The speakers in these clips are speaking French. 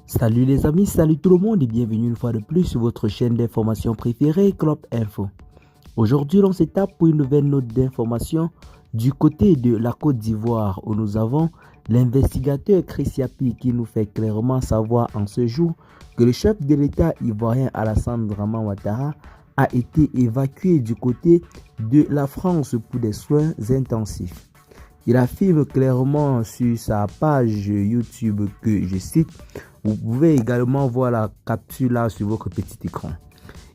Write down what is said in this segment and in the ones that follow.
Salut les amis, salut tout le monde et bienvenue une fois de plus sur votre chaîne d'information préférée, Club Info. Aujourd'hui, on s'étape pour une nouvelle note d'information du côté de la Côte d'Ivoire où nous avons l'investigateur Chris Yapi qui nous fait clairement savoir en ce jour que le chef de l'État ivoirien Alassane Dramane Ouattara a été évacué du côté de la France pour des soins intensifs. Il affirme clairement sur sa page YouTube que, je cite, vous pouvez également voir la capture là sur votre petit écran.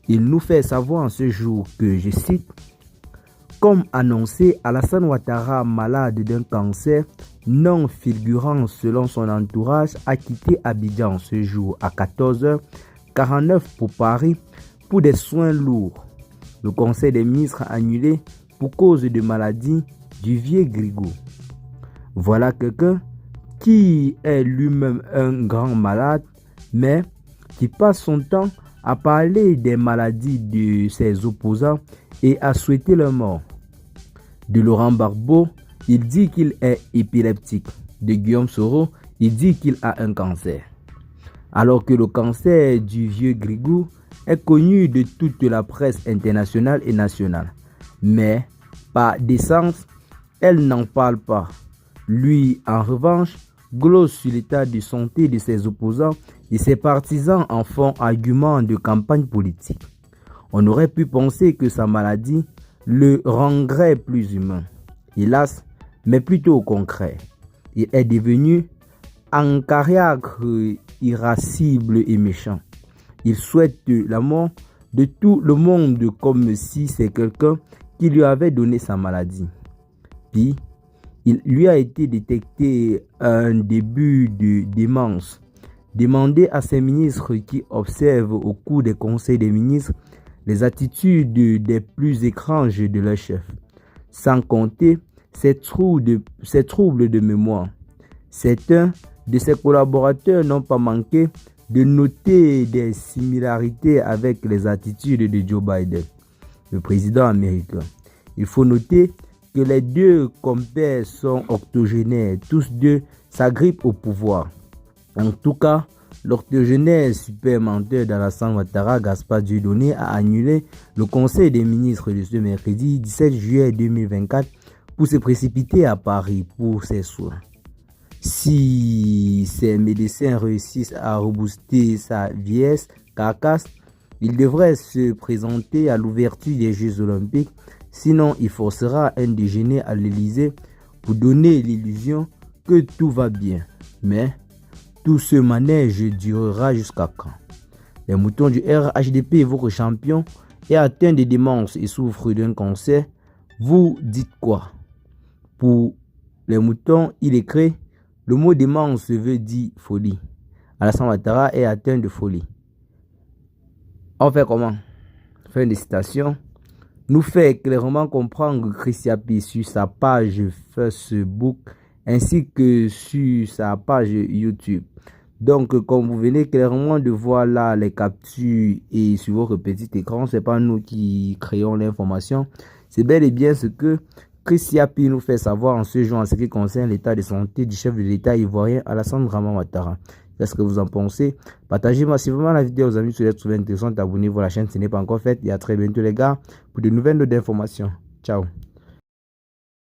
Il nous fait savoir en ce jour que, je cite, comme annoncé, Alassane Ouattara, malade d'un cancer non figurant selon son entourage, a quitté Abidjan ce jour à 14h49 pour Paris pour des soins lourds. Le Conseil des ministres a annulé pour cause de maladie du vieux Grigou. Voilà quelqu'un qui est lui-même un grand malade, mais qui passe son temps à parler des maladies de ses opposants et à souhaiter leur mort. De Laurent Gbagbo, il dit qu'il est épileptique. De Guillaume Soro, il dit qu'il a un cancer. Alors que le cancer du vieux Grigou est connu de toute la presse internationale et nationale. Mais, par décence, elle n'en parle pas. Lui, en revanche, glosse sur l'état de santé de ses opposants et ses partisans en font argument de campagne politique. On aurait pu penser que sa maladie le rendrait plus humain. Hélas, mais plutôt au concret. Il est devenu ancariaque, irascible et méchant. Il souhaite la mort de tout le monde comme si c'est quelqu'un qui lui avait donné sa maladie. Puis, il lui a été détecté un début de démence. Demandez à ces ministres qui observent au cours des conseils des ministres les attitudes des plus étranges de leur chef. Sans compter ses troubles de mémoire. Certains de ses collaborateurs n'ont pas manqué de noter des similarités avec les attitudes de Joe Biden, le président américain. Il faut noter que les deux compères sont octogénaires, tous deux s'agrippent au pouvoir. En tout cas, l'octogénaire super menteur d'Alassane Ouattara, Gaspard Dieudonné, a annulé le conseil des ministres de ce mercredi 17 juillet 2024 pour se précipiter à Paris pour ses soins. Si ces médecins réussissent à rebooster sa vieillesse carcasse, il devrait se présenter à l'ouverture des Jeux Olympiques. Sinon, il forcera un déjeuner à l'Élysée pour donner l'illusion que tout va bien. Mais tout ce manège durera jusqu'à quand? Les moutons du RHDP, votre champion, est atteint de démence et souffre d'un cancer. Vous dites quoi? Pour les moutons, il écrit le mot démence veut dire folie. Alassane Ouattara est atteint de folie. On fait comment? Fin de citation. Nous fait clairement comprendre Chris Yapi sur sa page Facebook ainsi que sur sa page YouTube. Donc, comme vous venez clairement de voir là les captures et sur votre petit écran, c'est pas nous qui créons l'information. C'est bel et bien ce que Chris Yapi nous fait savoir en ce jour en ce qui concerne l'état de santé du chef de l'État ivoirien Alassane Dramane Ouattara. Qu'est-ce que vous en pensez? Partagez massivement la vidéo aux amis si vous êtes trouvé intéressante. Abonnez-vous à la chaîne si ce n'est pas encore fait. Et à très bientôt les gars pour de nouvelles notes d'informations. Ciao.